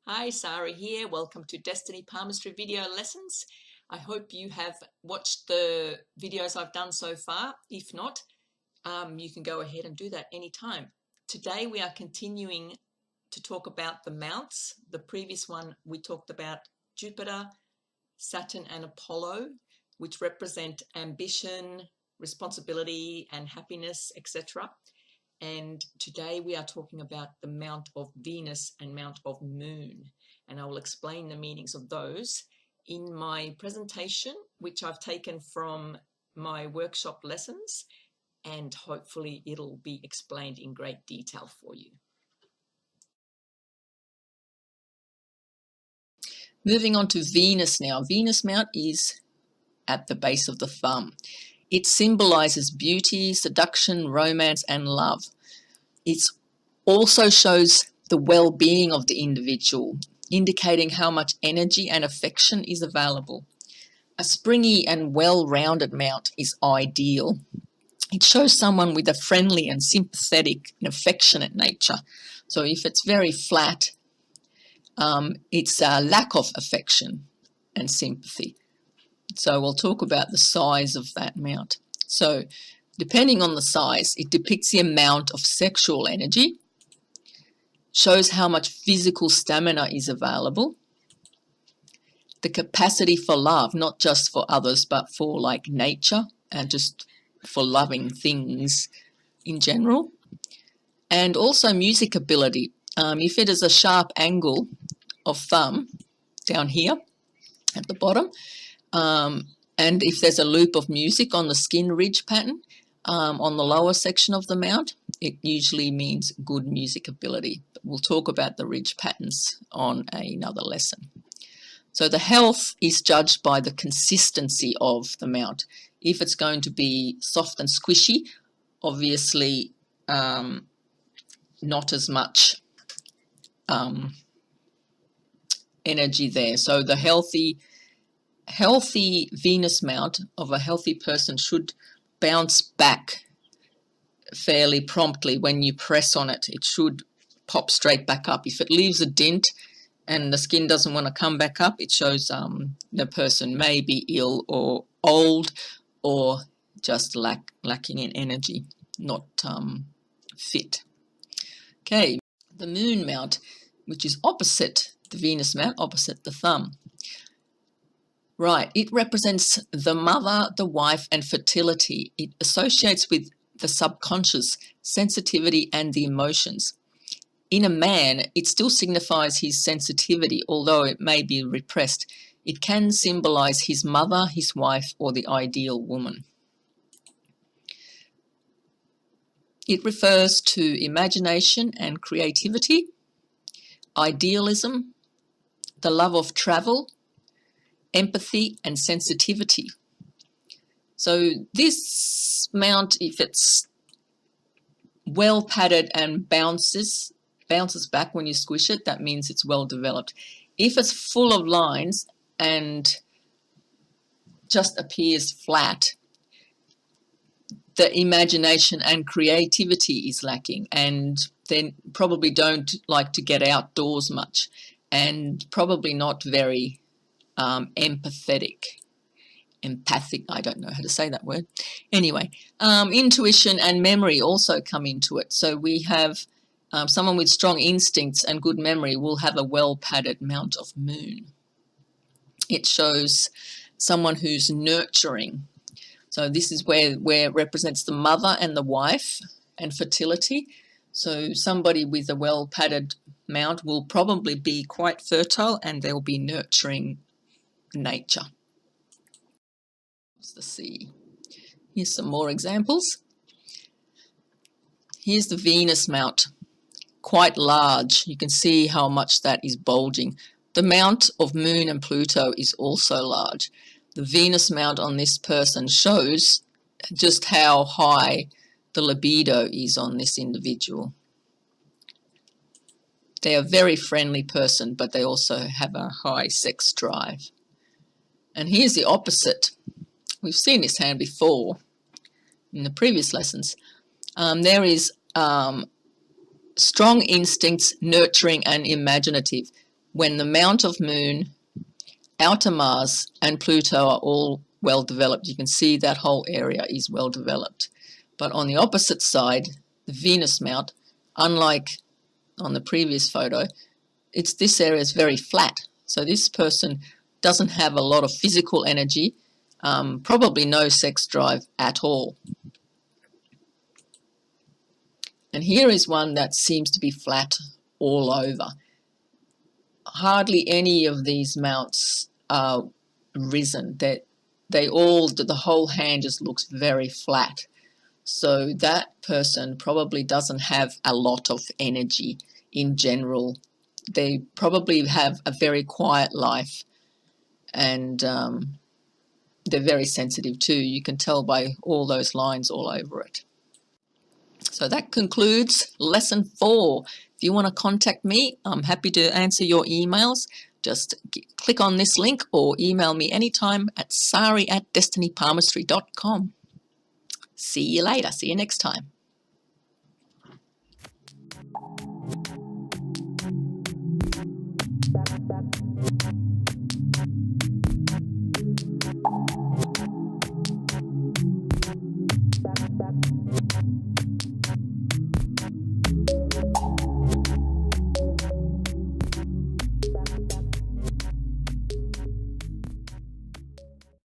Hi, Sari here. Welcome to Destiny Palmistry video lessons. I hope you have watched the videos I've done so far. If not, you can go ahead and do that anytime. Today we are continuing to talk about the mounts. The previous one we talked about Jupiter, Saturn and Apollo, which represent ambition, responsibility and happiness, etc. And today we are talking about the Mount of Venus and Mount of Moon, and I will explain the meanings of those in my presentation, which I've taken from my workshop lessons, and hopefully it'll be explained in great detail for you. Moving on to Venus now. Venus Mount is at the base of the thumb. It symbolizes beauty, seduction, romance, and love. It also shows the well-being of the individual, indicating how much energy and affection is available. A springy and well-rounded mount is ideal. It shows someone with a friendly and sympathetic and affectionate nature. So if it's very flat, it's a lack of affection and sympathy. So we'll talk about the size of that mount. So depending on the size, it depicts the amount of sexual energy, shows how much physical stamina is available, the capacity for love, not just for others, but for like nature and just for loving things in general, and also music ability. If it is a sharp angle of thumb down here at the bottom, and if there's a loop of music on the skin ridge pattern on the lower section of the mount, it usually means good music ability. But we'll talk about the ridge patterns on another lesson. So the health is judged by the consistency of the mount. If it's going to be soft and squishy, obviously not as much energy there. So the healthy Venus mount of a healthy person should bounce back fairly promptly. When you press on it, it should pop straight back up. If it leaves a dent and the skin doesn't want to come back up, it shows the person may be ill or old or just lacking in energy, not fit. Okay, the moon mount, which is opposite the Venus mount, opposite the thumb. Right, it represents the mother, the wife, and fertility. It associates with the subconscious, sensitivity, and the emotions. In a man, it still signifies his sensitivity, although it may be repressed. It can symbolize his mother, his wife, or the ideal woman. It refers to imagination and creativity, idealism, the love of travel, empathy and sensitivity. So this mount, if it's well padded and bounces back when you squish it, that means it's well developed. If it's full of lines and just appears flat, the imagination and creativity is lacking, and then probably don't like to get outdoors much, and probably not very empathic, I don't know how to say that word. Anyway, intuition and memory also come into it. So we have someone with strong instincts and good memory will have a well-padded mount of moon. It shows someone who's nurturing. So this is where it represents the mother and the wife and fertility. So somebody with a well-padded mount will probably be quite fertile, and they'll be nurturing nature. What's the sea? Here's some more examples. Here's the Venus mount, quite large. You can see how much that is bulging. The mount of Moon and Pluto is also large. The Venus mount on this person shows just how high the libido is on this individual. They're a very friendly person, but they also have a high sex drive. And here's the opposite. We've seen this hand before in the previous lessons. There is strong instincts, nurturing and imaginative. when the Mount of Moon, outer Mars, and Pluto are all well developed. You can see that whole area is well developed. But on the opposite side, the Venus Mount, unlike on the previous photo, this area is very flat. So this person doesn't have a lot of physical energy, probably no sex drive at all. And here is one that seems to be flat all over. Hardly any of these mounts are risen. The whole hand just looks very flat. So that person probably doesn't have a lot of energy in general. They probably have a very quiet life, and they're very sensitive too. You can tell by all those lines all over it. So that concludes lesson 4. If you want to contact me, I'm happy to answer your emails. Just click on this link or email me anytime at sari@destinypalmistry.com. See you later. See you next time.